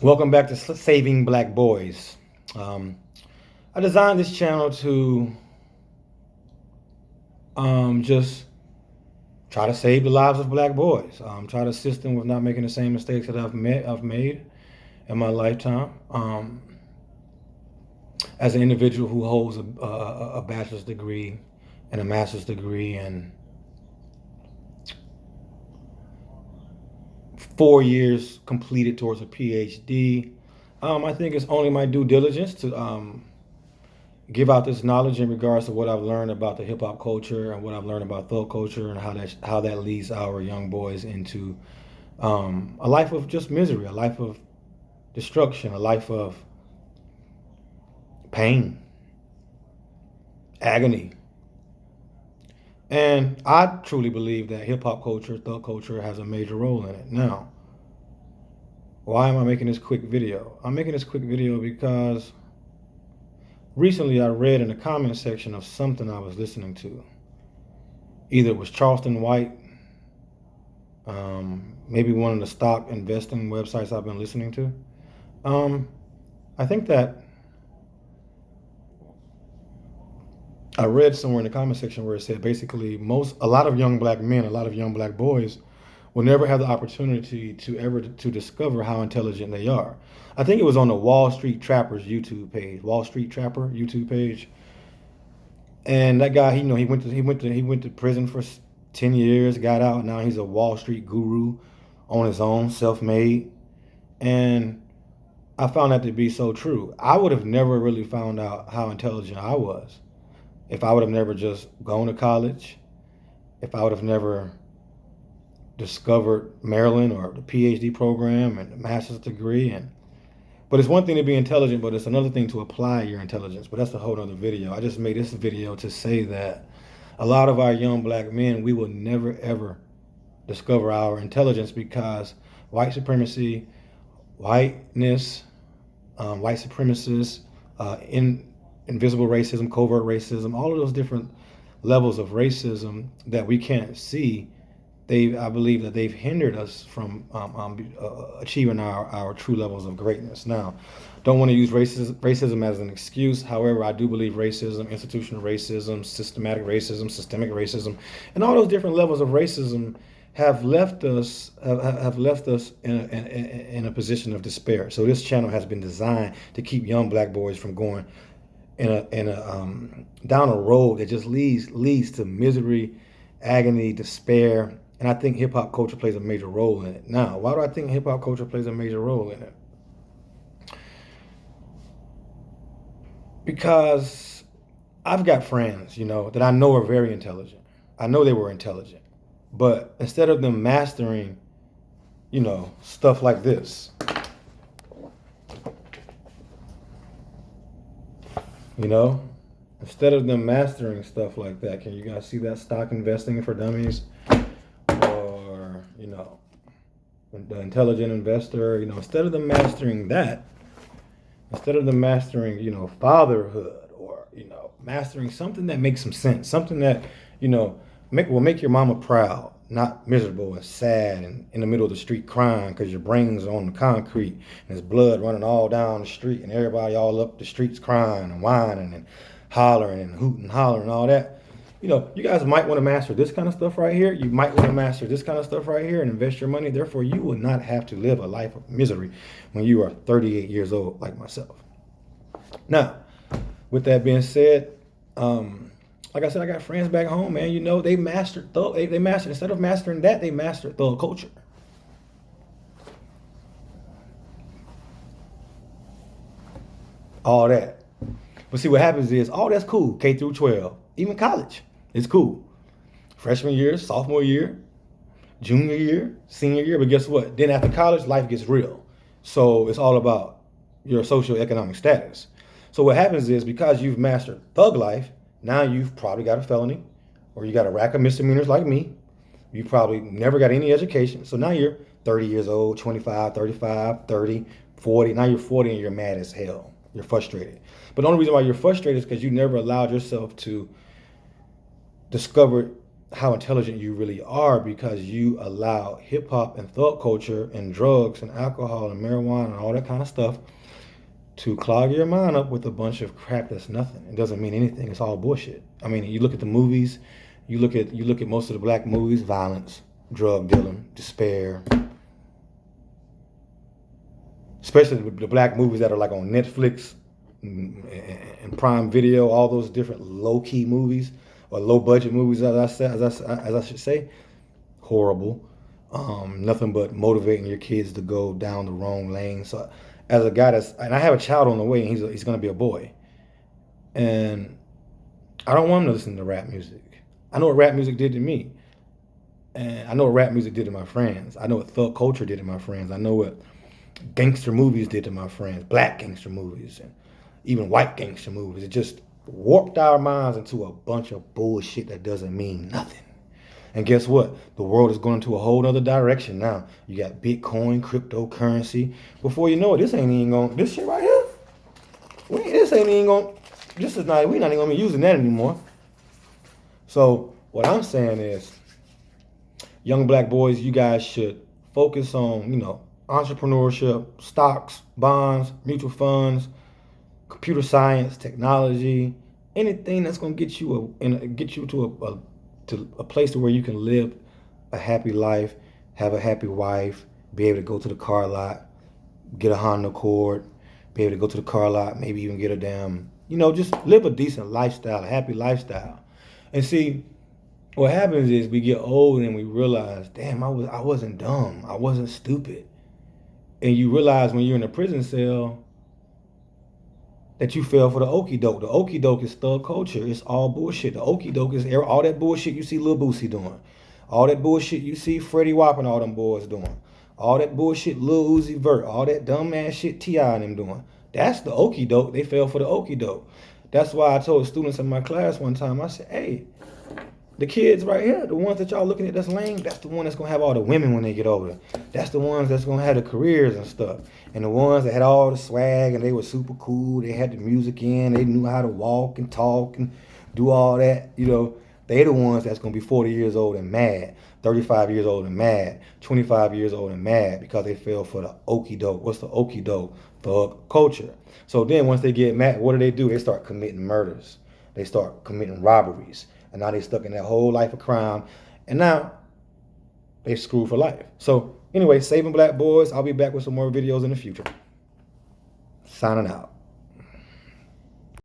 Welcome back to Saving Black Boys. I designed this channel to just try to save the lives of black boys. Try to assist them with not making the same mistakes that I've made in my lifetime. As an individual who holds a bachelor's degree and a master's degree and 4 years completed towards a PhD, I think it's only my due diligence to give out this knowledge in regards to what I've learned about the hip hop culture and what I've learned about thug culture and how that leads our young boys into a life of just misery, a life of destruction, a life of pain, agony. And I truly believe that hip hop culture, thug culture, has a major role in it. Now, why am I making this quick video? I'm making this quick video because recently I read in the comment section of something I was listening to. Either it was Charleston White, maybe one of the stock investing websites I've been listening to. I think that I read somewhere in the comment section where it said basically a lot of young black men, a lot of young black boys will never have the opportunity to discover how intelligent they are. I think it was on the Wall Street Trapper's YouTube page, Wall Street Trapper YouTube page. And that guy, he went to prison for 10 years, got out, now he's a Wall Street guru on his own, self-made. And I found that to be so true. I would have never really found out how intelligent I was if I would have never just gone to college, if I would have never discovered Maryland or the PhD program and the master's degree. But it's one thing to be intelligent, but it's another thing to apply your intelligence. But that's a whole other video. I just made this video to say that a lot of our young black men, we will never ever discover our intelligence because white supremacy, whiteness, white supremacists, invisible racism, covert racism, all of those different levels of racism that we can't see, I believe that they've hindered us from achieving our true levels of greatness. Now, don't want to use racism as an excuse. However, I do believe racism, institutional racism, systemic racism, and all those different levels of racism have left us in a position of despair. So this channel has been designed to keep young black boys from going down a road that just leads to misery, agony, despair. And I think hip hop culture plays a major role in it. Now, why do I think hip hop culture plays a major role in it? Because I've got friends, that I know are very intelligent. I know they were intelligent, but instead of them mastering, stuff like this, instead of them mastering stuff like that, can you guys see that stock investing for dummies? Or, the intelligent investor, instead of them mastering that, instead of them mastering, fatherhood or, mastering something that makes some sense, something that, will make your mama proud, not miserable and sad and in the middle of the street crying because your brains are on the concrete and there's blood running all down the street and everybody all up the streets crying and whining and hollering and hooting and hollering and all that. You guys might want to master this kind of stuff right here. You might want to master this kind of stuff right here and invest your money. Therefore, you will not have to live a life of misery when you are 38 years old like myself. Now, with that being said, like I said, I got friends back home, man. They mastered thug. They mastered, instead of mastering that, they mastered thug culture. All that. But see, what happens is, all that's cool, K through 12, even college, it's cool. Freshman year, sophomore year, junior year, senior year. But guess what? Then after college, life gets real. So it's all about your socioeconomic status. So what happens is, because you've mastered thug life, now you've probably got a felony, or you got a rack of misdemeanors like me. You probably never got any education. So now you're 30 years old, 25, 35, 30, 40. Now you're 40 and you're mad as hell. You're frustrated. But the only reason why you're frustrated is because you never allowed yourself to discover how intelligent you really are, because you allow hip hop and thug culture and drugs and alcohol and marijuana and all that kind of stuff to clog your mind up with a bunch of crap that's nothing. It doesn't mean anything. It's all bullshit. I mean, you look at the movies, you look at most of the black movies, violence, drug dealing, despair. Especially the black movies that are like on Netflix and Prime Video, all those different low key movies or low budget movies, as I should say, horrible. Nothing but motivating your kids to go down the wrong lane. So, as a guy and I have a child on the way, and he's going to be a boy, and I don't want him to listen to rap music. I know what rap music did to me, and I know what rap music did to my friends. I know what thug culture did to my friends. I know what gangster movies did to my friends, black gangster movies, and even white gangster movies. It just warped our minds into a bunch of bullshit that doesn't mean nothing. And guess what? The world is going into a whole other direction now. You got Bitcoin, cryptocurrency. Before you know it, this ain't even going, this shit right here, we're not even going to be using that anymore. So what I'm saying is, young black boys, you guys should focus on, entrepreneurship, stocks, bonds, mutual funds, computer science, technology, anything that's going to get you to a place where you can live a happy life, have a happy wife, be able to go to the car lot, get a Honda Accord, be able to go to the car lot, maybe even get a damn, just live a decent lifestyle, a happy lifestyle. And see, what happens is we get old and we realize, damn, I wasn't dumb, I wasn't stupid. And you realize when you're in a prison cell that you fell for the okie doke. The okie doke is thug culture. It's all bullshit. The okie doke is all that bullshit you see Lil Boosie doing. All that bullshit you see Freddie Wap and all them boys doing. All that bullshit Lil Uzi Vert. All that dumb ass shit T.I. and them doing. That's the okie doke. They fell for the okie doke. That's why I told students in my class one time, I said, hey, the kids right here, the ones that y'all looking at that's lame, that's the one that's going to have all the women when they get older. That's the ones that's going to have the careers and stuff. And the ones that had all the swag and they were super cool, they had the music in, they knew how to walk and talk and do all that, they the ones that's going to be 40 years old and mad, 35 years old and mad, 25 years old and mad because they fell for the okie doke. What's the okie doke? Thug culture. So then once they get mad, what do? They start committing murders. They start committing robberies. And now they stuck in that whole life of crime. And now they screwed for life. So anyway, saving black boys. I'll be back with some more videos in the future. Signing out.